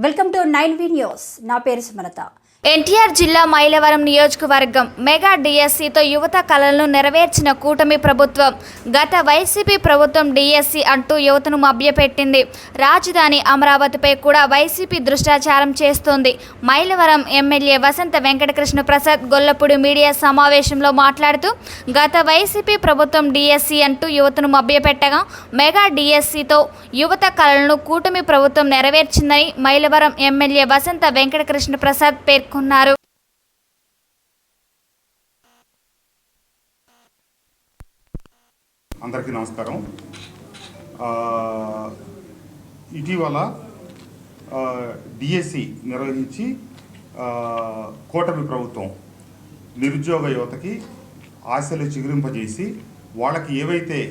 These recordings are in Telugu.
Welcome to 9V news. నా పేరు సుమలత. ఎన్టీఆర్ జిల్లా మైలవరం నియోజకవర్గం మెగా డిఎస్సితో యువత కలలను నెరవేర్చిన కూటమి ప్రభుత్వం. గత వైసీపీ ప్రభుత్వం డిఎస్సి అంటూ యువతను మభ్యపెట్టింది. రాజధాని అమరావతిపై కూడా వైసీపీ దృష్టాచారం చేస్తోంది. మైలవరం ఎమ్మెల్యే వసంత వెంకటకృష్ణ ప్రసాద్ గొల్లపూడి మీడియా సమావేశంలో మాట్లాడుతూ గత వైసీపీ ప్రభుత్వం డిఎస్సి అంటూ యువతను మభ్యపెట్టగా మెగా డిఎస్సితో యువత కలలను కూటమి ప్రభుత్వం నెరవేర్చిందని మైలవరం ఎమ్మెల్యే వసంత వెంకటకృష్ణ ప్రసాద్ పేర్కొన్నారు. అందరికీ నమస్కారం. ఇటీవల డిఎస్సి నిర్వహించి కూటమి ప్రభుత్వం నిరుద్యోగ యువతకి ఆశలు చిగురింపజేసి వాళ్ళకి ఏవైతే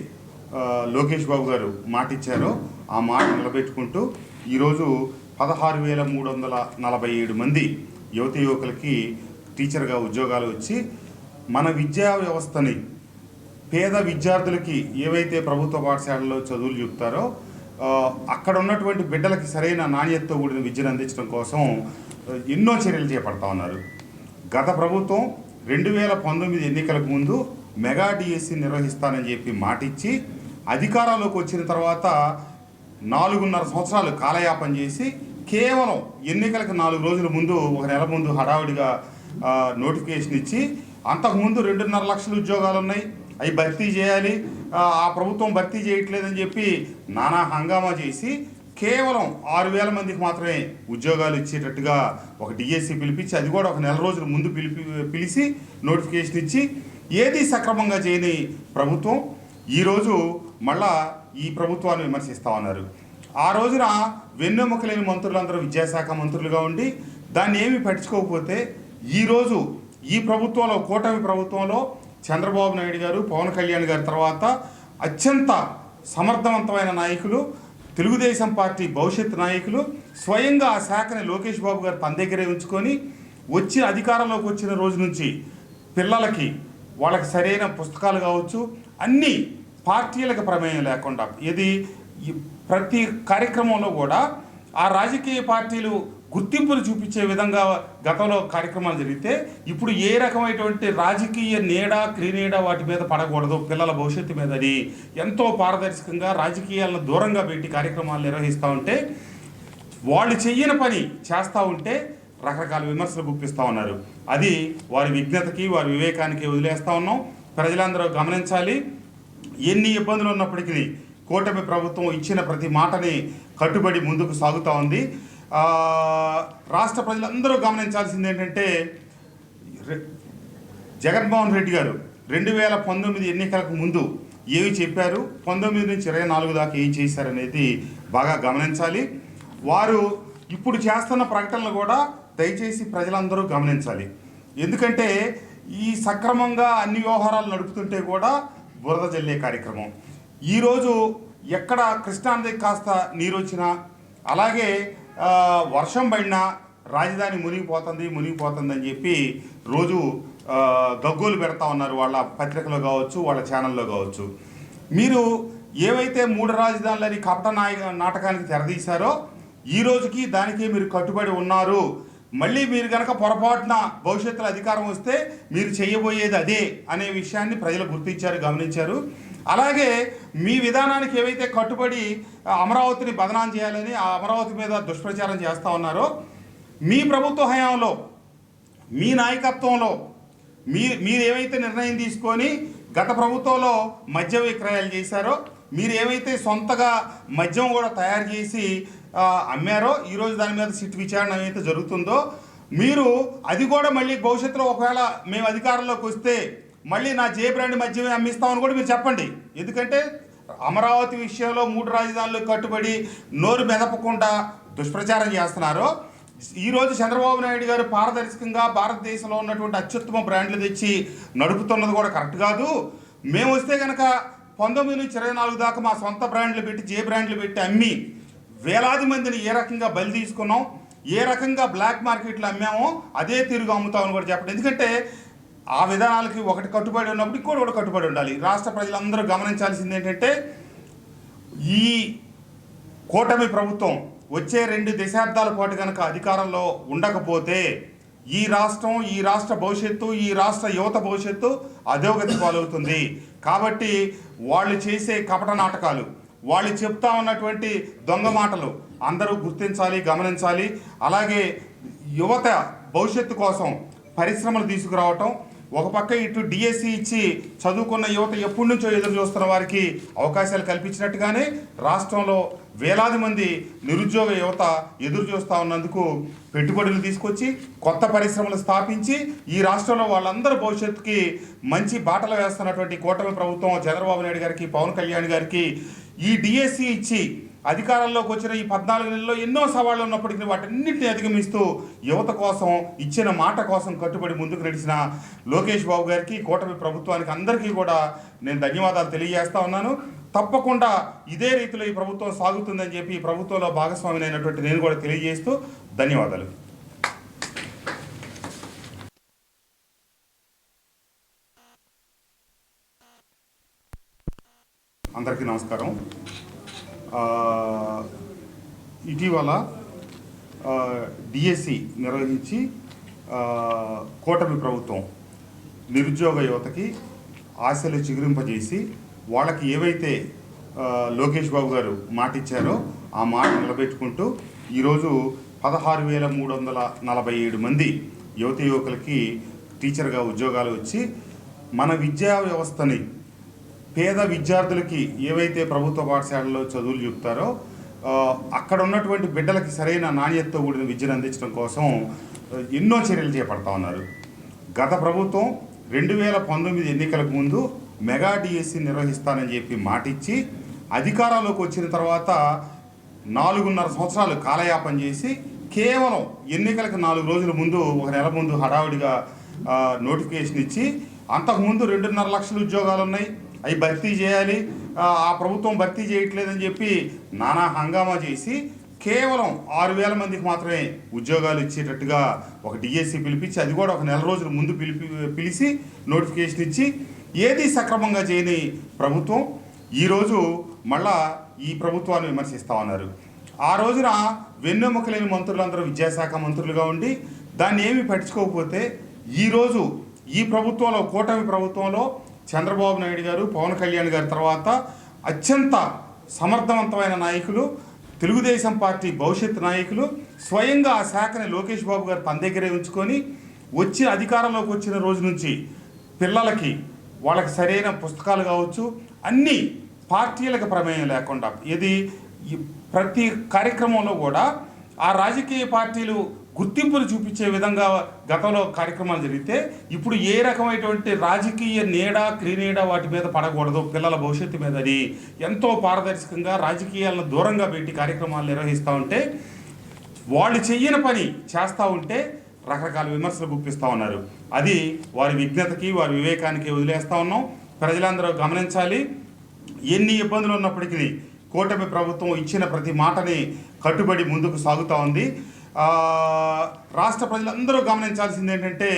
లోకేష్ బాబు గారు మాట ఇచ్చారో ఆ మాట నిలబెట్టుకుంటూ ఈరోజు 16,347 మంది యువతి యువకులకి టీచర్గా ఉద్యోగాలు వచ్చి మన విద్యా వ్యవస్థని పేద విద్యార్థులకి ఏవైతే ప్రభుత్వ పాఠశాలలో చదువులు చెప్తారో అక్కడ ఉన్నటువంటి బిడ్డలకి సరైన నాణ్యతతో కూడిన విద్యను అందించడం కోసం ఎన్నో చర్యలు చేపడతా ఉన్నారు. గత ప్రభుత్వం 2019 ఎన్నికలకు ముందు మెగా డిఎస్సి నిర్వహిస్తానని చెప్పి మాటిచ్చి అధికారంలోకి వచ్చిన తర్వాత 4.5 సంవత్సరాలు కాలయాపన చేసి కేవలం ఎన్నికలకు 4 రోజుల ముందు, 1 నెల ముందు హడావుడిగా నోటిఫికేషన్ ఇచ్చి అంతకుముందు 2.5 లక్షల ఉద్యోగాలు ఉన్నాయి, అవి భర్తీ చేయాలి, ఆ ప్రభుత్వం భర్తీ చేయట్లేదని చెప్పి నానా హంగామా చేసి కేవలం 6,000 మందికి మాత్రమే ఉద్యోగాలు ఇచ్చేటట్టుగా ఒక డిఎస్సి పిలిపించి, అది కూడా 1 నెల రోజుల ముందు పిలిచి నోటిఫికేషన్ ఇచ్చి ఏది సక్రమంగా చేయని ప్రభుత్వం ఈరోజు మళ్ళా ఈ ప్రభుత్వాన్ని విమర్శిస్తూ ఉన్నారు. ఆ రోజున వెన్నెముక లేని మంత్రులందరూ విద్యాశాఖ మంత్రులుగా ఉండి దాన్ని ఏమీ పట్టించుకోకపోతే ఈరోజు ఈ ప్రభుత్వంలో, కూటమి ప్రభుత్వంలో చంద్రబాబు నాయుడు గారు, పవన్ కళ్యాణ్ గారి తర్వాత అత్యంత సమర్థవంతమైన నాయకులు, తెలుగుదేశం పార్టీ భవిష్యత్ నాయకులు స్వయంగా ఆ శాఖని లోకేష్ బాబు గారు తన దగ్గరే ఉంచుకొని వచ్చి అధికారంలోకి వచ్చిన రోజు నుంచి పిల్లలకి వాళ్ళకి సరైన పుస్తకాలు కావచ్చు, అన్నీ పార్టీలకు ప్రమేయం లేకుండా ప్రతి కార్యక్రమంలో కూడా ఆ రాజకీయ పార్టీలు గుర్తింపులు చూపించే విధంగా గతంలో కార్యక్రమాలు జరిగితే ఇప్పుడు ఏ రకమైనటువంటి రాజకీయ నీడ, క్రీనీడ వాటి మీద పడకూడదు, పిల్లల భవిష్యత్తు మీద అని ఎంతో పారదర్శకంగా రాజకీయాలను దూరంగా పెట్టి కార్యక్రమాలు నిర్వహిస్తూ ఉంటే వాళ్ళు చెయ్యని పని చేస్తూ ఉంటే రకరకాల విమర్శలు గుప్పిస్తూ ఉన్నారు. అది వారి విజ్ఞతకి, వారి వివేకానికి వదిలేస్తూ ఉన్నాం. ప్రజలందరూ గమనించాలి. ఎన్ని ఇబ్బందులు ఉన్నప్పటికీ కూటమి ప్రభుత్వం ఇచ్చిన ప్రతి మాటని కట్టుబడి ముందుకు సాగుతూ ఉంది. రాష్ట్ర ప్రజలందరూ గమనించాల్సింది ఏంటంటే జగన్మోహన్ రెడ్డి గారు 2019 ఎన్నికలకు ముందు ఏమి చెప్పారు, 19 నుంచి 24 దాకా ఏం చేశారనేది బాగా గమనించాలి. వారు ఇప్పుడు చేస్తున్న ప్రకటనలు కూడా దయచేసి ప్రజలందరూ గమనించాలి. ఎందుకంటే ఈ సక్రమంగా అన్ని వ్యవహారాలు నడుపుతుంటే కూడా బురద జల్లే కార్యక్రమం. ఈరోజు ఎక్కడ కృష్ణానదికి కాస్త నీరు వచ్చినా, అలాగే వర్షం పడినా రాజధాని మునిగిపోతుంది అని చెప్పి రోజు గగ్గోలు పెడతా ఉన్నారు, వాళ్ళ పత్రికలో కావచ్చు, వాళ్ళ ఛానల్లో కావచ్చు. మీరు ఏవైతే 3 రాజధానులని కపట నాటకానికి తెరదీశారో ఈ రోజుకి దానికి మీరు కట్టుబడి ఉన్నారు. మళ్ళీ మీరు కనుక పొరపాటున భవిష్యత్తులో అధికారం వస్తే మీరు చేయబోయేది అదే అనే విషయాన్ని ప్రజలు గుర్తించారు, గమనించారు. అలాగే మీ విధానానికి ఏవైతే కట్టుబడి అమరావతిని బదనాం చేయాలని ఆ అమరావతి మీద దుష్ప్రచారం చేస్తూ ఉన్నారో, మీ ప్రభుత్వ హయాంలో, మీ నాయకత్వంలో మీరు ఏవైతే నిర్ణయం తీసుకొని గత ప్రభుత్వంలో మద్యం విక్రయాలు చేశారో, మీరు ఏవైతే సొంతగా మద్యం కూడా తయారు చేసి అమ్మారో, ఈరోజు దాని మీద సిట్ విచారణ ఏదైతే జరుగుతుందో, మీరు అది కూడా మళ్ళీ భవిష్యత్తులో ఒకవేళ మేము అధికారంలోకి వస్తే మళ్ళీ నా జే బ్రాండ్ మద్యమే అమ్మిస్తామని కూడా మీరు చెప్పండి. ఎందుకంటే అమరావతి విషయంలో 3 రాజధానులకు కట్టుబడి నోరు మెదపకుండా దుష్ప్రచారం చేస్తున్నారో, ఈరోజు చంద్రబాబు నాయుడు గారు పారదర్శకంగా భారతదేశంలో ఉన్నటువంటి అత్యుత్తమ బ్రాండ్లు తెచ్చి నడుపుతున్నది కూడా కరెక్ట్ కాదు. మేము వస్తే కనుక 19 నుంచి 24 దాకా మా సొంత బ్రాండ్లు పెట్టి, జే బ్రాండ్లు పెట్టి అమ్మి వేలాది మందిని ఏ రకంగా బలి తీసుకున్నాం, ఏ రకంగా బ్లాక్ మార్కెట్లో అమ్మామో అదే తీరుగా అమ్ముతామని కూడా చెప్పండి. ఎందుకంటే ఆ విధానాలకి ఒకటి కట్టుబడి ఉన్నప్పుడు ఇంకోటి కట్టుబడి ఉండాలి. రాష్ట్ర ప్రజలందరూ గమనించాల్సింది ఏంటంటే ఈ కూటమి ప్రభుత్వం వచ్చే 2 దశాబ్దాల పాటు కనుక అధికారంలో ఉండకపోతే ఈ రాష్ట్ర భవిష్యత్తు, ఈ రాష్ట్ర యువత భవిష్యత్తు అధోగతి పాలవుతుంది. కాబట్టి వాళ్ళు చేసే కపట నాటకాలు, వాళ్ళు చెప్తా ఉన్నటువంటి దొంగ మాటలు అందరూ గుర్తించాలి, గమనించాలి. అలాగే యువత భవిష్యత్తు కోసం పరిశ్రమలు తీసుకురావటం, ఒక పక్క ఇటు డిఎస్సి ఇచ్చి చదువుకున్న యువత ఎప్పటి నుంచో ఎదురు చూస్తున్న వారికి అవకాశాలు కల్పించినట్టుగానే రాష్ట్రంలో వేలాది మంది నిరుద్యోగ యువత ఎదురు చూస్తూ ఉన్నందుకు పెట్టుబడులు తీసుకొచ్చి కొత్త పరిశ్రమలు స్థాపించి ఈ రాష్ట్రంలో వాళ్ళందరూ భవిష్యత్తుకి మంచి బాటలు వేస్తున్నటువంటి కూటమి ప్రభుత్వం చంద్రబాబు నాయుడు గారికి, పవన్ కళ్యాణ్ గారికి ఈ డిఎస్సి ఇచ్చి అధికారంలోకి వచ్చిన ఈ 14 నెలల్లో ఎన్నో సవాళ్లు ఉన్నప్పటికీ వాటన్నింటినీ అధిగమిస్తూ యువత కోసం ఇచ్చిన మాట కోసం కట్టుబడి ముందుకు నడిచిన లోకేష్ బాబు గారికి, కూటమి ప్రభుత్వానికి అందరికీ కూడా నేను ధన్యవాదాలు తెలియజేస్తా ఉన్నాను. తప్పకుండా ఇదే రీతిలో ఈ ప్రభుత్వం సాగుతుందని చెప్పి ఈ ప్రభుత్వంలో భాగస్వామి అయినటువంటి నేను కూడా తెలియజేస్తూ ధన్యవాదాలు. అందరికీ నమస్కారం. ఇటీవల డిఎస్సి నిర్వహించి కూటమి ప్రభుత్వం నిరుద్యోగ యువతకి ఆశలు చిగురింపజేసి వాళ్ళకి ఏవైతే లోకేష్ బాబు గారు మాట ఇచ్చారో ఆ మాట నిలబెట్టుకుంటూ ఈరోజు 16,347 మంది యువత యువకులకి టీచర్గా ఉద్యోగాలు వచ్చి మన విద్యా వ్యవస్థని పేద విద్యార్థులకి ఏవైతే ప్రభుత్వ పాఠశాలలో చదువులు చెప్తారో అక్కడ ఉన్నటువంటి బిడ్డలకి సరైన నాణ్యతతో కూడిన విద్యను అందించడం కోసం ఎన్నో చర్యలు చేపడతా ఉన్నారు. గత ప్రభుత్వం 2019 ఎన్నికలకు ముందు మెగా డిఎస్సి నిర్వహిస్తానని చెప్పి మాటిచ్చి అధికారంలోకి వచ్చిన తర్వాత 4.5 సంవత్సరాలు కాలయాపన చేసి కేవలం ఎన్నికలకు 4 రోజుల ముందు, 1 నెల ముందు హడావుడిగా నోటిఫికేషన్ ఇచ్చి అంతకుముందు 2.5 లక్షల ఉద్యోగాలు ఉన్నాయి, అవి భర్తీ చేయాలి, ఆ ప్రభుత్వం భర్తీ చేయట్లేదని చెప్పి నానా హంగామా చేసి కేవలం 6,000 మందికి మాత్రమే ఉద్యోగాలు ఇచ్చేటట్టుగా ఒక డిఎస్సి పిలిపించి, అది కూడా 1 నెల రోజుల ముందు పిలిచి నోటిఫికేషన్ ఇచ్చి ఏది సక్రమంగా చేయని ప్రభుత్వం ఈరోజు మళ్ళా ఈ ప్రభుత్వాన్ని విమర్శిస్తూ ఉన్నారు. ఆ రోజున వెన్నెముక లేని మంత్రులందరూ విద్యాశాఖ మంత్రులుగా ఉండి దాన్ని ఏమీ పట్టించుకోకపోతే ఈరోజు ఈ ప్రభుత్వంలో, కూటమి ప్రభుత్వంలో చంద్రబాబు నాయుడు గారు, పవన్ కళ్యాణ్ గారి తర్వాత అత్యంత సమర్థవంతమైన నాయకులు, తెలుగుదేశం పార్టీ భవిష్యత్ నాయకులు స్వయంగా ఆ శాఖని లోకేష్ బాబు గారు తన దగ్గరే ఉంచుకొని వచ్చి అధికారంలోకి వచ్చిన రోజు నుంచి పిల్లలకి వాళ్ళకి సరైన పుస్తకాలు కావచ్చు, అన్నీ పార్టీలకు ప్రమేయం లేకుండా ఇది ప్రతి కార్యక్రమంలో కూడా ఆ రాజకీయ పార్టీలు గుర్తింపులు చూపించే విధంగా గతంలో కార్యక్రమాలు జరిగితే ఇప్పుడు ఏ రకమైనటువంటి రాజకీయ నీడ, క్రీనీడ వాటి మీద పడకూడదు, పిల్లల భవిష్యత్తు మీద అది ఎంతో పారదర్శకంగా రాజకీయాలను దూరంగా పెట్టి కార్యక్రమాలు నిర్వహిస్తూ ఉంటే వాళ్ళు చెయ్యని పని చేస్తూ ఉంటే రకరకాల విమర్శలు గుప్పిస్తూ ఉన్నారు. అది వారి విజ్ఞతకి, వారి వివేకానికి వదిలేస్తూ ఉన్నాం. ప్రజలందరూ గమనించాలి. ఎన్ని ఇబ్బందులు ఉన్నప్పటికీ కూటమి ప్రభుత్వం ఇచ్చిన ప్రతి మాటని కట్టుబడి ముందుకు సాగుతూ ఉంది. రాష్ట్ర ప్రజలందరూ గమనించాల్సింది ఏంటంటే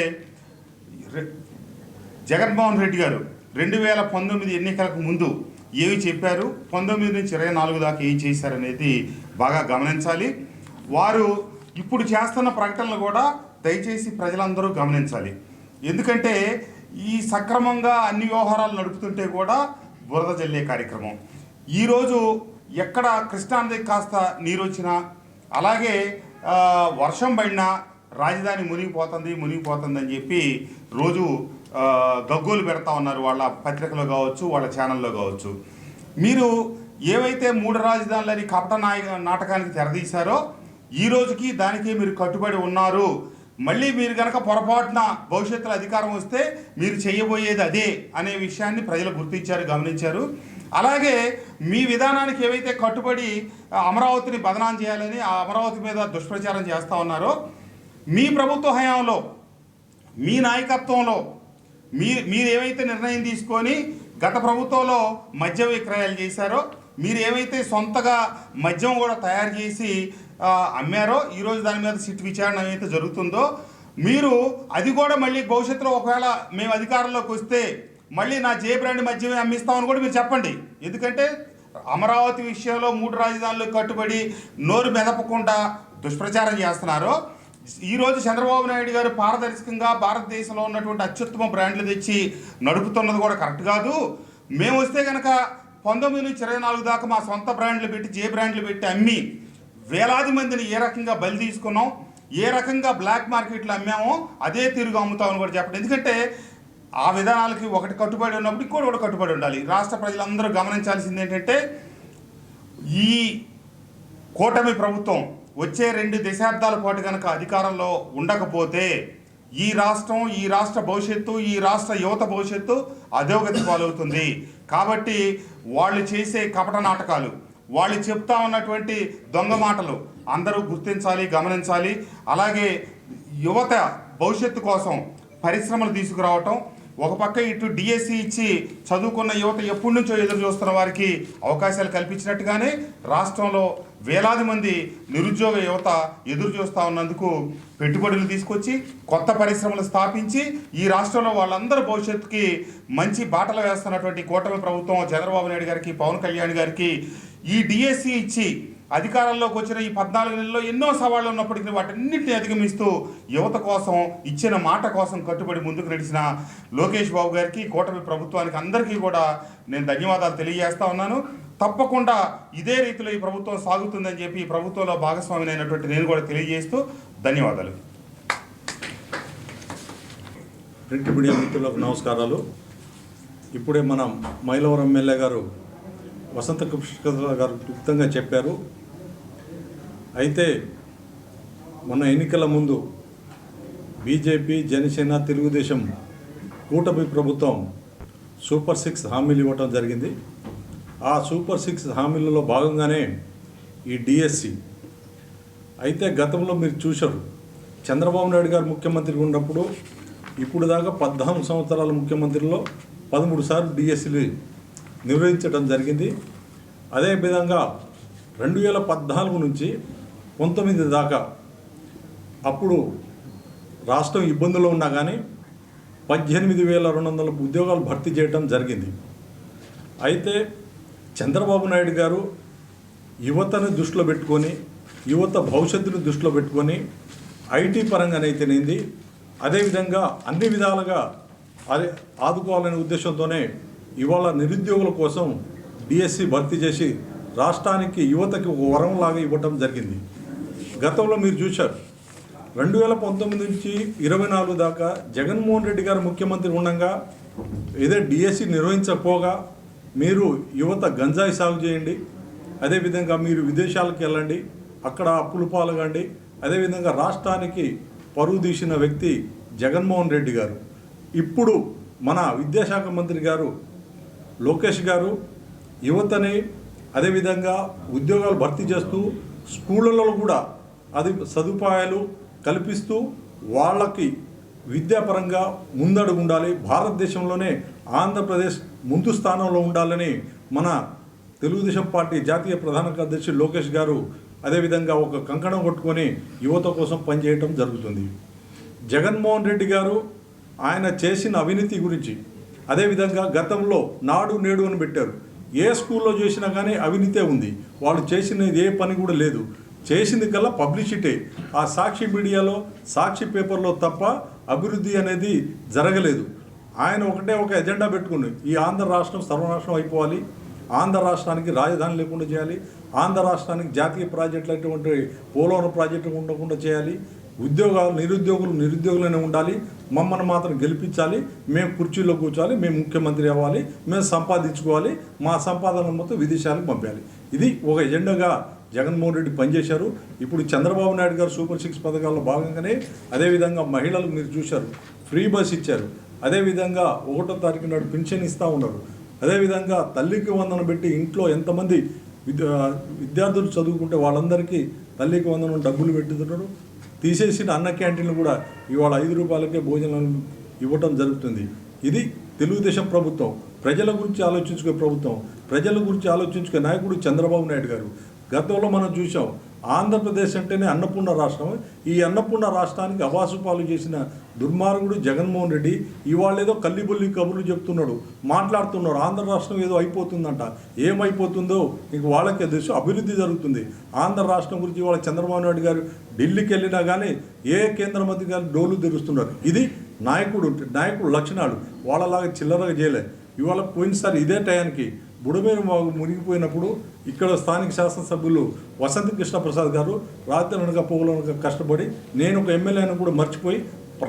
జగన్మోహన్ రెడ్డి గారు 2019 ఎన్నికలకు ముందు ఏమి చెప్పారు, 19 నుంచి 24 దాకా ఏం చేశారనేది బాగా గమనించాలి. వారు ఇప్పుడు చేస్తున్న ప్రకటనలు కూడా దయచేసి ప్రజలందరూ గమనించాలి. ఎందుకంటే ఈ సక్రమంగా అన్ని వ్యవహారాలు నడుపుతుంటే కూడా బురద జల్లే కార్యక్రమం. ఈరోజు ఎక్కడ కృష్ణానదికి కాస్త నీరు వచ్చినా, అలాగే వర్షం పడినా రాజధాని మునిగిపోతుంది అని చెప్పి రోజు గగ్గోలు పెడతా ఉన్నారు, వాళ్ళ పత్రికలో కావచ్చు, వాళ్ళ ఛానల్లో కావచ్చు. మీరు ఏవైతే 3 రాజధానులని కపట నాటకానికి తెరదీశారో ఈ రోజుకి దానికే మీరు కట్టుబడి ఉన్నారు. మళ్ళీ మీరు కనుక పొరపాటున భవిష్యత్తులో అధికారం వస్తే మీరు చేయబోయేది అదే అనే విషయాన్ని ప్రజలు గుర్తించారు, గమనించారు. అలాగే మీ విధానానికి ఏవైతే కట్టుబడి అమరావతిని బదనాం చేయాలని ఆ అమరావతి మీద దుష్ప్రచారం చేస్తూ ఉన్నారో, మీ ప్రభుత్వ హయాంలో, మీ నాయకత్వంలో మీరు ఏవైతే నిర్ణయం తీసుకొని గత ప్రభుత్వంలో మద్యం విక్రయాలు చేశారో, మీరు ఏవైతే సొంతగా మద్యం కూడా తయారు చేసి అమ్మారో, ఈరోజు దాని మీద సిట్ విచారణ ఏదైతే జరుగుతుందో, మీరు అది కూడా మళ్ళీ భవిష్యత్తులో ఒకవేళ మేము అధికారంలోకి వస్తే మళ్ళీ నా జే బ్రాండ్ మద్యమే అమ్మిస్తామని కూడా మీరు చెప్పండి. ఎందుకంటే అమరావతి విషయంలో 3 రాజధానులు కట్టుబడి నోరు మెదపకుండా దుష్ప్రచారం చేస్తున్నారో, ఈరోజు చంద్రబాబు నాయుడు గారు పారదర్శకంగా భారతదేశంలో ఉన్నటువంటి అత్యుత్తమ బ్రాండ్లు తెచ్చి నడుపుతున్నది కూడా కరెక్ట్ కాదు. మేము వస్తే కనుక 19 నుంచి 24 దాకా మా సొంత బ్రాండ్లు పెట్టి బ్రాండ్లు పెట్టి అమ్మి వేలాది మందిని ఏ రకంగా బలి తీసుకున్నాం, ఏ రకంగా బ్లాక్ మార్కెట్లో అమ్మామో అదే తీరుగా అమ్ముతామని కూడా చెప్పండి. ఎందుకంటే ఆ విధానాలకి ఒకటి కట్టుబడి ఉన్నప్పుడు ఇంకోటి కూడా కట్టుబడి ఉండాలి. రాష్ట్ర ప్రజలందరూ గమనించాల్సింది ఏంటంటే, ఈ కూటమి ప్రభుత్వం వచ్చే 2 దశాబ్దాల పాటు కనుక అధికారంలో ఉండకపోతే ఈ రాష్ట్రం, ఈ రాష్ట్ర భవిష్యత్తు, ఈ రాష్ట్ర యువత భవిష్యత్తు అధోగతి పాలవుతుంది. కాబట్టి వాళ్ళు చేసే కపట నాటకాలు, వాళ్ళు చెప్తా ఉన్నటువంటి దొంగ మాటలు అందరూ గుర్తించాలి, గమనించాలి. అలాగే యువత భవిష్యత్తు కోసం పరిశ్రమలు తీసుకురావటం, ఒక పక్క ఇటు డిఎస్సి ఇచ్చి చదువుకున్న యువత ఎప్పటి నుంచో ఎదురు చూస్తున్న వారికి అవకాశాలు కల్పించినట్టుగానే రాష్ట్రంలో వేలాది మంది నిరుద్యోగ యువత ఎదురు చూస్తూ ఉన్నందుకు పెట్టుబడులు తీసుకొచ్చి కొత్త పరిశ్రమలు స్థాపించి ఈ రాష్ట్రంలో వాళ్ళందరూ భవిష్యత్తుకి మంచి బాటలు వేస్తున్నటువంటి కూటమి ప్రభుత్వం చంద్రబాబు నాయుడు గారికి, పవన్ కళ్యాణ్ గారికి ఈ డిఎస్సి ఇచ్చి అధికారంలోకి వచ్చిన ఈ 14 నెలల్లో ఎన్నో సవాళ్లు ఉన్నప్పటికీ వాటన్నింటినీ అధిగమిస్తూ యువత కోసం ఇచ్చిన మాట కోసం కట్టుబడి ముందుకు నడిచిన లోకేష్ బాబు గారికి, కూటమి ప్రభుత్వానికి అందరికీ కూడా నేను ధన్యవాదాలు తెలియజేస్తా ఉన్నాను. తప్పకుండా ఇదే రీతిలో ఈ ప్రభుత్వం సాగుతుందని చెప్పి ఈ ప్రభుత్వంలో భాగస్వామిని అయినటువంటి నేను కూడా తెలియజేస్తూ ధన్యవాదాలు. ప్రింట్ మీడియా మిత్రులకు నమస్కారాలు. ఇప్పుడే మనం మైలవరం ఎమ్మెల్యే గారు వసంత కృష్ణ గారు క్లుప్తంగా చెప్పారు. అయితే మొన్న ఎన్నికల ముందు బీజేపీ, జనసేన, తెలుగుదేశం కూటమి ప్రభుత్వం సూపర్ 6 హామీలు ఇవ్వటం జరిగింది. ఆ సూపర్ 6 హామీలలో భాగంగానే ఈ డిఎస్సి. అయితే గతంలో మీరు చూశారు, చంద్రబాబు నాయుడు గారు ముఖ్యమంత్రిగా ఉన్నప్పుడు ఇప్పుడు దాకా 14 సంవత్సరాల ముఖ్యమంత్రిలో 13 సార్లు డిఎస్సిలు నిర్వహించడం జరిగింది. అదేవిధంగా 2014 నుంచి 19 దాకా అప్పుడు రాష్ట్రం ఇబ్బందుల్లో ఉన్నా కానీ 18,200 ఉద్యోగాలు భర్తీ చేయడం జరిగింది. అయితే చంద్రబాబు నాయుడు గారు యువతను దృష్టిలో పెట్టుకొని, యువత భవిష్యత్తును దృష్టిలో పెట్టుకొని ఐటీ పరంగానైతేనేది, అదేవిధంగా అన్ని విధాలుగా ఆదుకోవాలనే ఉద్దేశంతోనే ఇవాళ నిరుద్యోగుల కోసం డిఎస్సి భర్తీ చేసి రాష్ట్రానికి, యువతకి ఒక వరంలాగా ఇవ్వటం జరిగింది. గతంలో మీరు చూశారు, 2019 నుంచి 24 దాకా జగన్మోహన్ రెడ్డి గారు ముఖ్యమంత్రి ఉండగా ఏదో డిఎస్సి నిర్వహించకపోగా మీరు యువత గంజాయి సాగు చేయండి, అదేవిధంగా మీరు విదేశాలకు వెళ్ళండి, అక్కడ అప్పులు పాల్గొండి, అదేవిధంగా రాష్ట్రానికి పరువు తీసిన వ్యక్తి జగన్మోహన్ రెడ్డి గారు. ఇప్పుడు మన విద్యాశాఖ మంత్రి గారు లోకేష్ గారు యువతని అదేవిధంగా ఉద్యోగాలు భర్తీ చేస్తూ స్కూళ్ళలో కూడా అది సదుపాయాలు కల్పిస్తూ వాళ్ళకి విద్యాపరంగా ముందడుగు ఉండాలి, భారతదేశంలోనే ఆంధ్రప్రదేశ్ ముందు స్థానంలో ఉండాలని మన తెలుగుదేశం పార్టీ జాతీయ ప్రధాన కార్యదర్శి లోకేష్ గారు అదేవిధంగా ఒక కంకణం కొట్టుకొని యువత కోసం పనిచేయటం జరుగుతుంది. జగన్మోహన్ రెడ్డి గారు ఆయన చేసిన అవినీతి గురించి, అదేవిధంగా గతంలో నాడు నేడు అని పెట్టారు. ఏ స్కూల్లో చేసినా కానీ అవినీతే ఉంది, వాళ్ళు చేసినది ఏ పని కూడా లేదు. చేసింది కల్లా పబ్లిసిటీ, ఆ సాక్షి మీడియాలో, సాక్షి పేపర్లో తప్ప అభివృద్ధి అనేది జరగలేదు. ఆయన ఒక ఎజెండా పెట్టుకుని ఈ ఆంధ్ర రాష్ట్రం సర్వనాశనం అయిపోవాలి, ఆంధ్ర రాష్ట్రానికి రాజధాని లేకుండా చేయాలి, ఆంధ్ర రాష్ట్రానికి జాతీయ ప్రాజెక్టులు అటువంటి పోలవరం ప్రాజెక్టు ఉండకుండా చేయాలి, నిరుద్యోగులనే ఉండాలి, మమ్మల్ని మాత్రం గెలిపించాలి, మేము కుర్చీలో కూర్చోవాలి, మేము ముఖ్యమంత్రి అవ్వాలి, మేము సంపాదించుకోవాలి, మా సంపాదన మొత్తం విదేశాలకు పంపాలి. ఇది ఒక ఎజెండాగా జగన్మోహన్ రెడ్డి పనిచేశారు. ఇప్పుడు చంద్రబాబు నాయుడు గారు సూపర్ 6 పథకాల్లో భాగంగానే అదేవిధంగా మహిళలకు మీరు చూశారు, ఫ్రీ బస్ ఇచ్చారు, అదేవిధంగా 1వ తారీఖు నాడు పెన్షన్ ఇస్తూ ఉన్నారు, అదేవిధంగా తల్లికి వందనం పెట్టి ఇంట్లో ఎంతమంది విద్యార్థులు చదువుకుంటే వాళ్ళందరికీ తల్లికి వందనం డబ్బులు పెట్టుతున్నారు. తీసేసిన అన్న క్యాంటీన్లు కూడా ఇవాళ 5 రూపాయలకే భోజనాలు ఇవ్వటం జరుగుతుంది. ఇది తెలుగుదేశం ప్రభుత్వం, ప్రజల గురించి ఆలోచించుకునే ప్రభుత్వం, ప్రజల గురించి ఆలోచించుకునే నాయకుడు చంద్రబాబు నాయుడు గారు. గతంలో మనం చూసాం, ఆంధ్రప్రదేశ్ అంటేనే అన్నపూర్ణ రాష్ట్రం. ఈ అన్నపూర్ణ రాష్ట్రానికి అవాసుపాలు చేసిన దుర్మార్గుడు జగన్మోహన్ రెడ్డి ఇవాళ ఏదో కల్లిబొల్లి కబుర్లు చెప్తున్నాడు, మాట్లాడుతున్నాడు. ఆంధ్ర రాష్ట్రం ఏదో అయిపోతుందంట. ఏమైపోతుందో ఇంక వాళ్ళకే తెలుసు. అభివృద్ధి జరుగుతుంది. ఆంధ్ర రాష్ట్రం గురించి ఇవాళ చంద్రబాబు నాయుడు గారు ఢిల్లీకి వెళ్ళినా కానీ ఏ కేంద్ర మంత్రి గారు డోలు తెరుస్తున్నారు. ఇది నాయకుడు లక్షణాలు. వాళ్ళలాగా చిల్లరగా చేయలే. ఇవాళ పోయినసారి ఇదే టయానికి బుడమేరు మునిగిపోయినప్పుడు ఇక్కడ స్థానిక శాసనసభ్యులు వసంత కృష్ణప్రసాద్ గారు రాత్రి పోగలనక కష్టపడి నేను ఒక ఎమ్మెల్యేను కూడా మర్చిపోయి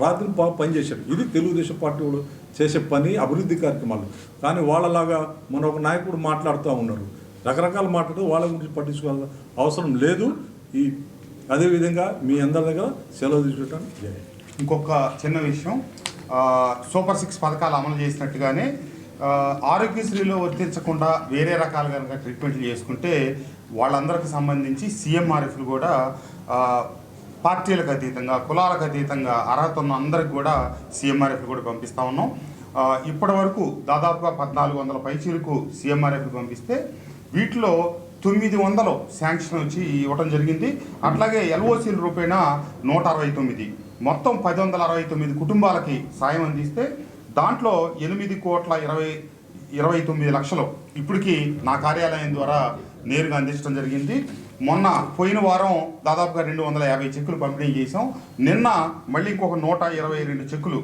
రాత్రి పనిచేశారు. ఇది తెలుగుదేశం పార్టీ వాళ్ళు చేసే పని, అభివృద్ధి కార్యక్రమాలు. కానీ వాళ్ళలాగా మన ఒక నాయకుడు మాట్లాడుతూ ఉన్నారు. రకరకాల మాట్లాడుతూ వాళ్ళ గురించి పట్టించుకోవాల్సిన అవసరం లేదు. అదేవిధంగా మీ అందరి దగ్గర సెలవు తీసుకుంటాను. ఇంకొక చిన్న విషయం, సూపర్ 6 పథకాలు అమలు చేసినట్టుగానే ఆరోగ్యశ్రీలో వర్తించకుండా వేరే రకాలు కనుక ట్రీట్మెంట్లు చేసుకుంటే వాళ్ళందరికి సంబంధించి సీఎంఆర్ఎఫ్లు కూడా పార్టీలకు అతీతంగా, కులాలకు అతీతంగా అర్హత ఉన్న అందరికి కూడా సీఎంఆర్ఎఫ్లు కూడా పంపిస్తూ ఉన్నాం. ఇప్పటి వరకు దాదాపుగా 1400 పైచీలకు సీఎంఆర్ఎఫ్లు పంపిస్తే వీటిలో 900 శాంక్షన్ వచ్చి ఇవ్వడం జరిగింది. అట్లాగే ఎల్ఓసీల రూపేణా 169, మొత్తం 1069 కుటుంబాలకి సాయం అందిస్తే దాంట్లో 8,29,00,000 ఇప్పటికీ నా కార్యాలయం ద్వారా నేరుగా అందించడం జరిగింది. మొన్న పోయిన వారం దాదాపుగా 250 చెక్కులు పంపిణీ చేసాం. నిన్న మళ్ళీ ఇంకొక 122 చెక్కులు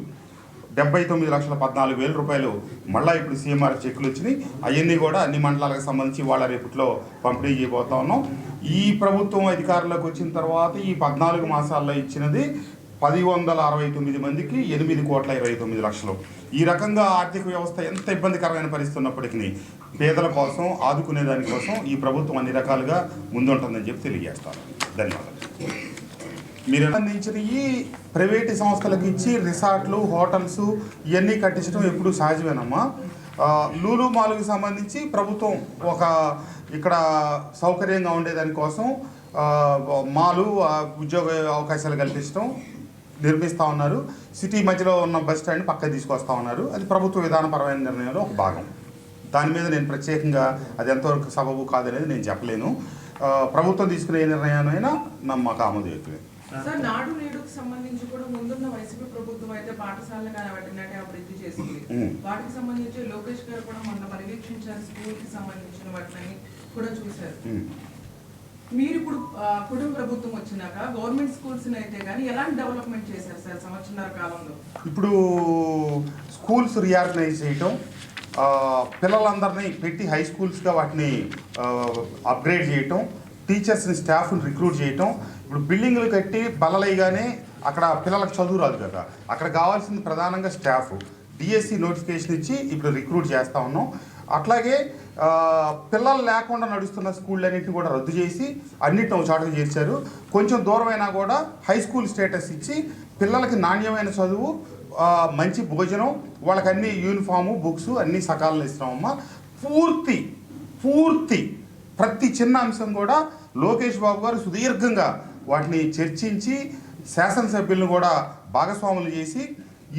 79,14,000 రూపాయలు మళ్ళీ ఇప్పుడు సీఎంఆర్ చెక్కులు వచ్చినాయి. అవన్నీ కూడా అన్ని మండలాలకు సంబంధించి వాళ్ళ రేపట్లో పంపిణీ చేయబోతా ఉన్నాం. ఈ ప్రభుత్వం అధికారంలోకి వచ్చిన తర్వాత ఈ 14 మాసాల్లో ఇచ్చినది 1,169 మందికి 8,29,00,000. ఈ రకంగా ఆర్థిక వ్యవస్థ ఎంత ఇబ్బందికరమైన పరిస్థితి ఉన్నప్పటికీ పేదల కోసం, ఆదుకునే దానికోసం ఈ ప్రభుత్వం అన్ని రకాలుగా ముందుంటుందని చెప్పి తెలియజేస్తాను. ధన్యవాదాలు. మీరు అందించిన ఈ ప్రైవేటు సంస్థలకు ఇచ్చి రిసార్ట్లు, హోటల్స్ ఇవన్నీ కట్టించడం ఎప్పుడు సహజమేనమ్మా. లూలు మాల్కి సంబంధించి ప్రభుత్వం ఒక ఇక్కడ సౌకర్యంగా ఉండేదానికోసం మాలు ఉద్యోగ అవకాశాలు కల్పించడం నిర్మిస్తూ ఉన్నారు. సిటీ మధ్యలో ఉన్న బస్ స్టాండ్ పక్కకి తీసుకొస్తూ ఉన్నారు. అది ప్రభుత్వ విధానపరమైన నిర్ణయంలో ఒక భాగం. దాని మీద నేను ప్రత్యేకంగా అది ఎంతవరకు సబబు కాదనేది నేను చెప్పలేను. ప్రభుత్వం తీసుకునే నిర్ణయానైనా నమ్మక ఆమోదయోగ్యమే. సార్, నాడు నేడుకు సంబంధించి కూడా ముందున్న వైసీపీ ప్రభుత్వం అయితే పాఠశాలను కానీ వాటిని అభివృద్ధి చేసింది. వాటికి సంబంధించి లోకేష్ గారు కూడా మొన్న పర్యవేక్షించారు. స్కూల్ కి సంబంధించిన వాటిని కూడా చూశారు. మీరు ఇప్పుడు కుటుంబ ప్రభుత్వం వచ్చినాక గవర్నమెంట్ స్కూల్స్ అయితే కానీ ఎలాంటి డెవలప్మెంట్ చేశారు సార్ సంవత్సరాల కాలంలో? ఇప్పుడు స్కూల్స్ రీఆర్గనైజ్ చేయటం, పిల్లలందరినీ పెట్టి హై స్కూల్స్గా వాటిని అప్గ్రేడ్ చేయటం, టీచర్స్ని, స్టాఫ్ని రిక్రూట్ చేయటం. ఇప్పుడు బిల్డింగ్లు కట్టి బలలైగానే అక్కడ పిల్లలకు చదువు రాదు కదా. అక్కడ కావాల్సింది ప్రధానంగా స్టాఫ్. డిఎస్సి నోటిఫికేషన్ ఇచ్చి ఇప్పుడు రిక్రూట్ చేస్తూ ఉన్నాం. అట్లాగే పిల్లలు లేకుండా నడుస్తున్న స్కూళ్ళన్నింటినీ కూడా రద్దు చేసి అన్నిటిని చోటకు చేర్చారు. కొంచెం దూరమైనా కూడా హై స్కూల్ స్టేటస్ ఇచ్చి పిల్లలకి నాణ్యమైన చదువు, మంచి భోజనం, వాళ్ళకి అన్ని యూనిఫాము, బుక్స్ అన్నీ సకాలంలో ఇస్తున్నామమ్మా. పూర్తి ప్రతి చిన్న అంశం కూడా లోకేష్ బాబు గారు సుదీర్ఘంగా వాటిని చర్చించి శాసనసభ్యులను కూడా భాగస్వాములు చేసి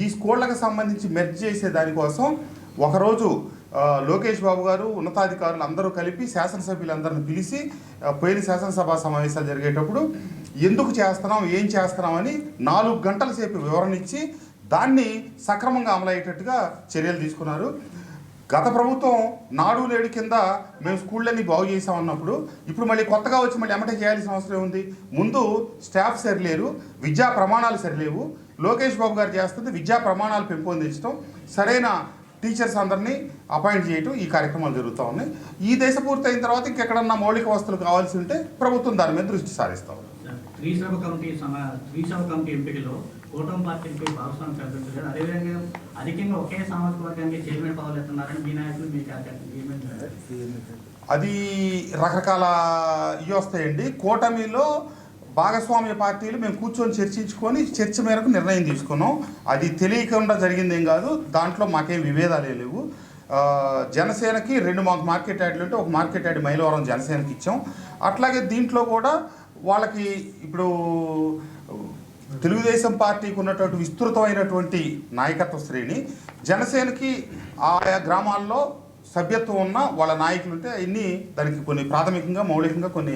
ఈ స్కూళ్ళకు సంబంధించి మెర్జ్ చేసే దానికోసం ఒకరోజు లోకేష్ బాబు గారు ఉన్నతాధికారులు అందరూ కలిపి శాసనసభ్యులందరిని పిలిచి పోయిన శాసనసభ సమావేశాలు జరిగేటప్పుడు ఎందుకు చేస్తున్నాం, ఏం చేస్తున్నామని 4 గంటల సేపు వివరణ ఇచ్చి దాన్ని సక్రమంగా అమలయ్యేటట్టుగా చర్యలు తీసుకున్నారు. గత ప్రభుత్వం నాడు నేడు కింద మేము స్కూళ్ళన్నీ బాగు చేసామన్నప్పుడు ఇప్పుడు మళ్ళీ కొత్తగా వచ్చి మళ్ళీ ఎమ్మటే చేయాల్సిన అవసరం ఉంది. ముందు స్టాఫ్ సరిలేరు, విద్యా ప్రమాణాలు సరిలేవు. లోకేష్ బాబు గారు చేస్తుంది విద్యా ప్రమాణాలు పెంపొందించడం, సరైన టీచర్స్ అందరినీ అపాయింట్ చేయటం, ఈ కార్యక్రమాలు జరుగుతూ ఉన్నాయి. ఈ దశ పూర్తయిన తర్వాత ఇంకెక్కడన్నా మౌలిక వసతులు కావాల్సి ఉంటే ప్రభుత్వం దాని మీద దృష్టి సారిస్తాం. త్రిసభ కమిటీ ఎంపికలో కూటమి పార్టీకి భాగస్వామ్యం కల్పించారు. అదేవిధంగా అధికంగా ఒకే సామాజిక వర్గానికి చైర్మన్ పదవులు ఎత్తున్నారని మీ నాయకులు మీకు అది రకరకాల ఇవి వస్తాయండి. కూటమిలో భాగస్వామ్య పార్టీలు మేము కూర్చొని చర్చించుకొని చర్చ మేరకు నిర్ణయం తీసుకున్నాం. అది తెలియకుండా జరిగిందేం కాదు. దాంట్లో మాకేం విభేదాలే లేవు. జనసేనకి 2 మాకు మార్కెట్ యార్డులు ఉంటే ఒక మార్కెట్ యార్డు మైలవరం జనసేనకి ఇచ్చాం. అట్లాగే దీంట్లో కూడా వాళ్ళకి ఇప్పుడు తెలుగుదేశం పార్టీకి ఉన్నటువంటి విస్తృతమైనటువంటి నాయకత్వ శ్రేణి, జనసేనకి ఆయా గ్రామాల్లో సభ్యత్వం ఉన్న వాళ్ళ నాయకులు ఉంటే అన్నీ దానికి కొన్ని ప్రాథమికంగా మౌలికంగా కొన్ని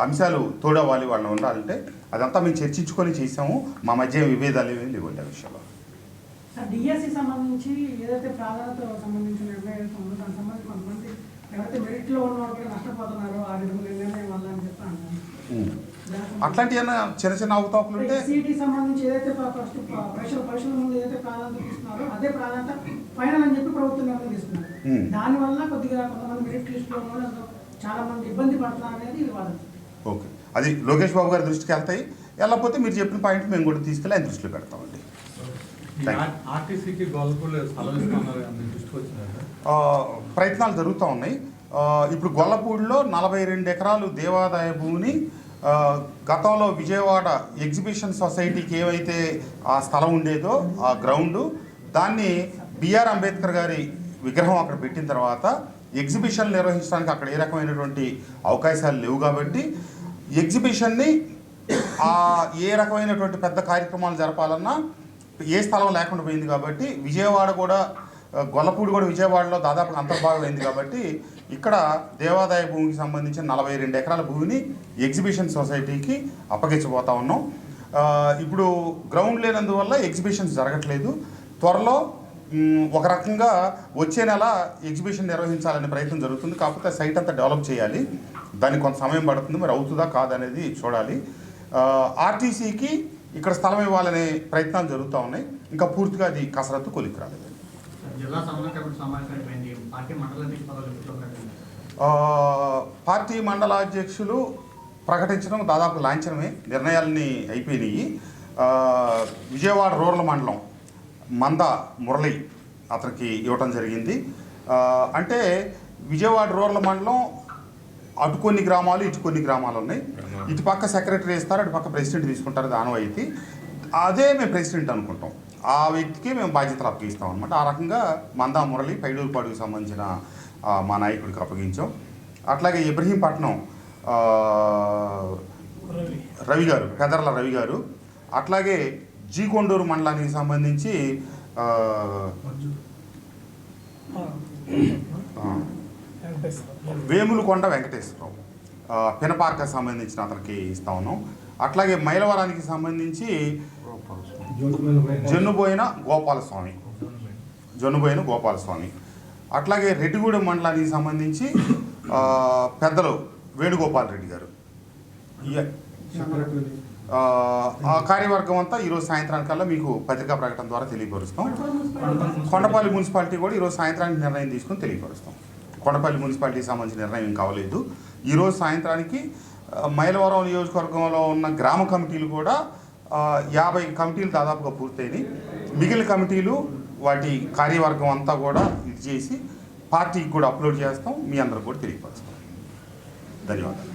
అంశాలు తోడవాలి వాళ్ళని ఉండాలంటే అదంతా మేము చర్చించుకొని చేసాము. మా మధ్య విభేదాలు ఏమీ లేవండి ఆ విషయంలో. సార్ డిఎస్సి సంబంధించి ఏదైతే ప్రాధాన్యత సంబంధించిన నిర్ణయం ఉందో దానికి సంబంధించి కొంతమంది ఎవరైతే మెరిట్లో ఉన్న వాళ్ళు కూడా నష్టపోతున్నారో ఆ నిర్ణయం వల్ల అని చెప్పి అంటారు. అట్లాంటి ఏమైనా చిన్న చిన్న అవతాపులు ఉంటే సిటీ సంబంధించి ఏదైతే ఫస్ట్ పరీక్షల ముందు ఏదైతే ప్రాధాన్యత ఇస్తున్నారో అదే ప్రాధాన్యత ఫైనల్ అని చెప్పి ప్రభుత్వం నిర్ణయం తీసుకున్నారు. దానివల్ల కొద్దిగా కొంతమంది మెరిట్ లిస్ట్లో ఉన్న చాలా మంది ఇబ్బంది పడుతున్నారు అనేది వాదన. ఓకే, అది లోకేష్ బాబు గారి దృష్టికి వెళ్తాయి. వెళ్ళకపోతే మీరు చెప్పిన పాయింట్ మేము కూడా తీసుకెళ్ళి ఆయన దృష్టిలో పెడతామండి. ఆర్టీసీకి ప్రయత్నాలు జరుగుతూ ఉన్నాయి. ఇప్పుడు గొల్లపూడిలో 42 ఎకరాలు దేవాదాయ భూమిని గతంలో విజయవాడ ఎగ్జిబిషన్ సొసైటీకి ఏవైతే ఆ స్థలం ఉండేదో ఆ గ్రౌండు దాన్ని బిఆర్ అంబేద్కర్ గారి విగ్రహం అక్కడ పెట్టిన తర్వాత ఎగ్జిబిషన్ నిర్వహించడానికి అక్కడ ఏ రకమైనటువంటి అవకాశాలు లేవు కాబట్టి ఎగ్జిబిషన్ని ఏ రకమైనటువంటి పెద్ద కార్యక్రమాలు జరపాలన్నా ఏ స్థలం లేకుండా పోయింది కాబట్టి విజయవాడ కూడా గొల్లపూడి కూడా విజయవాడలో దాదాపు అంతర్భాగం అయింది కాబట్టి ఇక్కడ దేవాదాయ భూమికి సంబంధించిన 42 ఎకరాల భూమిని ఎగ్జిబిషన్ సొసైటీకి అప్పగించబోతా ఉన్నాం. ఇప్పుడు గ్రౌండ్ లేనందువల్ల ఎగ్జిబిషన్స్ జరగట్లేదు. త్వరలో ఒక రకంగా వచ్చే నెల ఎగ్జిబిషన్ నిర్వహించాలనే ప్రయత్నం జరుగుతుంది. కాకపోతే సైట్ అంతా డెవలప్ చేయాలి, దానికి కొంత సమయం పడుతుంది. మరి అవుతుందా కాదనేది చూడాలి. ఆర్టీసీకి ఇక్కడ స్థలం ఇవ్వాలనే ప్రయత్నాలు జరుగుతూ ఉన్నాయి. ఇంకా పూర్తిగా అది కసరత్తు కొలికి రాలేదు. పార్టీ మండలాధ్యక్షులు ప్రకటించడం దాదాపు లాంఛనమే, నిర్ణయాలని అయిపోయినాయి. విజయవాడ రూరల్ మండలం మంద మురళి అతనికి ఇవ్వటం జరిగింది. అంటే విజయవాడ రూరల్ మండలం అటు కొన్ని గ్రామాలు ఇటు కొన్ని గ్రామాలు ఉన్నాయి. ఇటు పక్క సెక్రటరీ ఇస్తారు, అటు పక్క ప్రెసిడెంట్ తీసుకుంటారు. దానవైతే అదే మేము ప్రెసిడెంట్ అనుకుంటాం, ఆ వ్యక్తికి మేము బాధ్యతలు అప్పగిస్తాం అనమాట. ఆ రకంగా మందా మురళి పైడూరుపాడుకు సంబంధించిన మా నాయకుడికి అప్పగించాం. అట్లాగే ఇబ్రహీంపట్నం రవి గారు, పెదర్ల రవి గారు, అట్లాగే జీకొండూరు మండలానికి సంబంధించి వేములకొండ వెంకటేశ్వరరావు, పినపార్క సంబంధించిన అతనికి ఇస్తా ఉన్నాం. అట్లాగే మైలవరానికి సంబంధించి జొన్నుబోయిన గోపాలస్వామి, అట్లాగే రెడ్డిగూడెం మండలానికి సంబంధించి పెద్దలు వేణుగోపాల్ రెడ్డి గారు. ఆ కార్యవర్గం అంతా ఈరోజు సాయంత్రానికల్లా మీకు పత్రికా ప్రకటన ద్వారా తెలియపరుస్తాం. కొండపల్లి మున్సిపాలిటీ కూడా ఈరోజు సాయంత్రానికి నిర్ణయం తీసుకుని తెలియపరుస్తాం. కొండపల్లి మున్సిపాలిటీకి సంబంధించిన నిర్ణయం ఏం కావలేదు. ఈరోజు సాయంత్రానికి మైలవరం నియోజకవర్గంలో ఉన్న గ్రామ కమిటీలు కూడా 50 కమిటీలు దాదాపుగా పూర్తయినాయి. మిగిలిన కమిటీలు వాటి కార్యవర్గం అంతా కూడా ఇది చేసి పార్టీకి కూడా అప్లోడ్ చేస్తాం. మీ అందరూ కూడా తెలియపరుస్తాం. ధన్యవాదాలు.